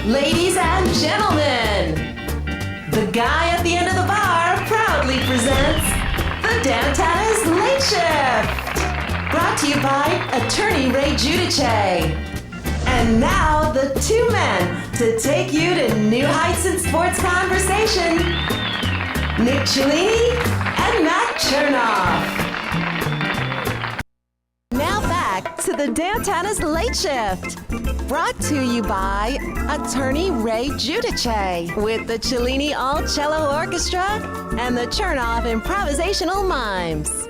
Ladies and gentlemen, the guy at the end of the bar proudly presents the Dantanna's Late Shift. Brought to you by attorney Ray Giudice. And now the two men to take you to new heights in sports conversation, Nick Ciullini and Matt Chernoff. Now back to the Dantanna's Late Shift. Brought to you by attorney Ray Giudice with the Ciullini All Cello Orchestra and the Chernoff Improvisational Mimes.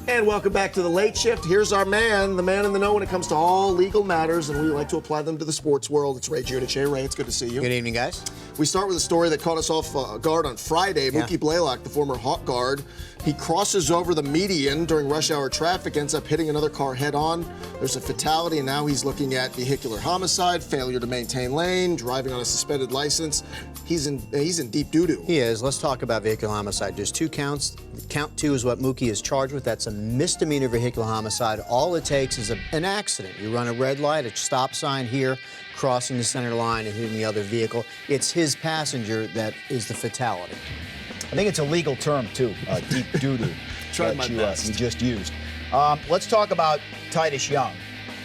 And welcome back to the Late Shift. Here's our man, the man in the know when it comes to all legal matters, and we like to apply them to the sports world. It's Ray Giudice. Ray, it's good to see you. Good evening, guys. We start with a story that caught us off guard on Friday. Mookie Blaylock, the former Hawk guard, he crosses over the median during rush hour traffic, ends up hitting another car head-on. There's a fatality, and now he's looking at vehicular homicide, failure to maintain lane, driving on a suspended license. He's in deep doo-doo. He is. Let's talk about vehicular homicide. There's two counts. Count 2 is what Mookie is charged with. That's a misdemeanor vehicular homicide. All it takes is an accident. You run a red light, a stop sign here, crossing the center line and hitting the other vehicle. It's his passenger that is the fatality. I think it's a legal term, too, deep doo-doo, Tried my best. You just used. Let's talk about Titus Young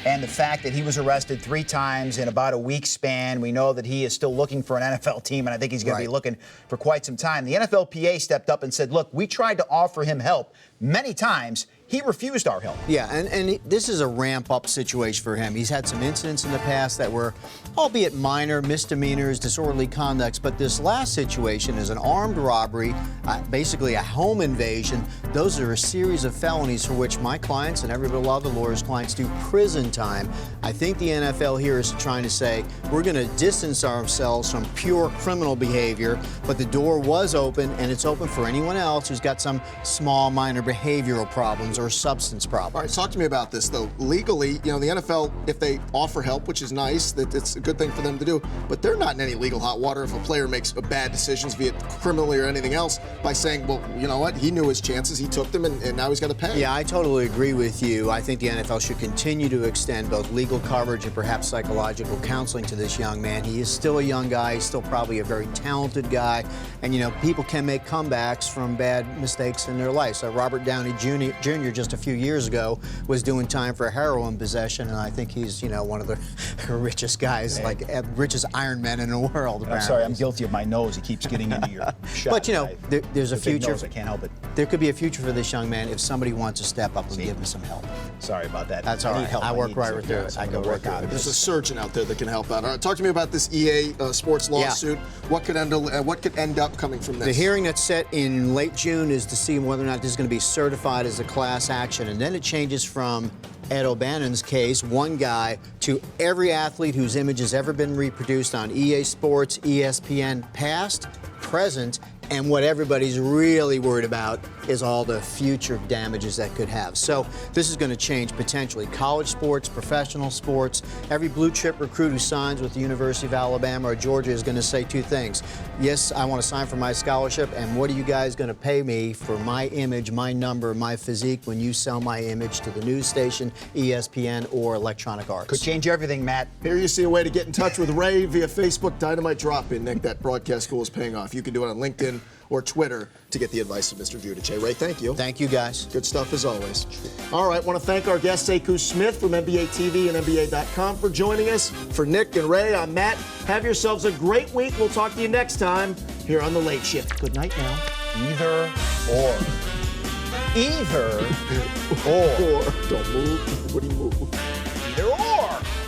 and the fact that he was arrested 3 times in about a week span. We know that he is still looking for an NFL team, and I think he's going to be looking for quite some time. The NFLPA stepped up and said, look, we tried to offer him help many times. He refused our help. Yeah, and this is a ramp-up situation for him. He's had some incidents in the past that were, albeit minor, misdemeanors, disorderly conducts, but this last situation is an armed robbery, basically a home invasion. Those are a series of felonies for which my clients and every lot of the lawyers' clients do prison time. I think the NFL here is trying to say, we're going to distance ourselves from pure criminal behavior, but the door was open, and it's open for anyone else who's got some small, minor behavioral problems or substance problems. All right, talk to me about this, though. Legally, you know, the NFL, if they offer help, which is nice, that it's a good thing for them to do, but they're not in any legal hot water if a player makes bad decisions, be it criminally or anything else, by saying, well, you know what, he knew his chances, he took them, and now he's got to pay. Yeah, I totally agree with you. I think the NFL should continue to extend both legal coverage and perhaps psychological counseling to this young man. He is still a young guy. He's still probably a very talented guy. And, you know, people can make comebacks from bad mistakes in their life. So Robert Downey Jr. just a few years ago was doing time for heroin possession, and I think he's, you know, one of the richest guys, like richest Iron Man in the world. Apparently. I'm sorry, I'm guilty of my nose. He keeps getting into your shot. But, you know, there's a future. Nose, I can't help it. There could be a future for this young man if somebody wants to step up and give him some help. Sorry about that. That's all right. I work right through it. I go work out. There's a surgeon out there that can help out. All right, talk to me about this EA sports lawsuit. Yeah. What could end up coming from this? The hearing that's set in late June is to see whether or not this is going to be certified as a class action, and then it changes from Ed O'Bannon's case, one guy, to every athlete whose image has ever been reproduced on EA Sports, ESPN, past, present, and what everybody's really worried about is all the future damages that could have. So this is going to change potentially college sports, professional sports. Every blue chip recruit who signs with the University of Alabama or Georgia is going to say 2 things. Yes, I want to sign for my scholarship, and what are you guys going to pay me for my image, my number, my physique when you sell my image to the news station, ESPN, or Electronic Arts? Could change everything, Matt. Here you see a way to get in touch with Ray via Facebook. Dynamite drop-in, Nick. That broadcast school is paying off. You can do it on LinkedIn or Twitter to get the advice of Mr. Giudice. Ray, thank you. Thank you, guys. Good stuff as always. All right, want to thank our guest, Sekou Smith from NBA TV and NBA.com for joining us. For Nick and Ray, I'm Matt. Have yourselves a great week. We'll talk to you next time here on The Late Shift. Good night now. Either or. Either or. Don't move. Nobody move. Either or.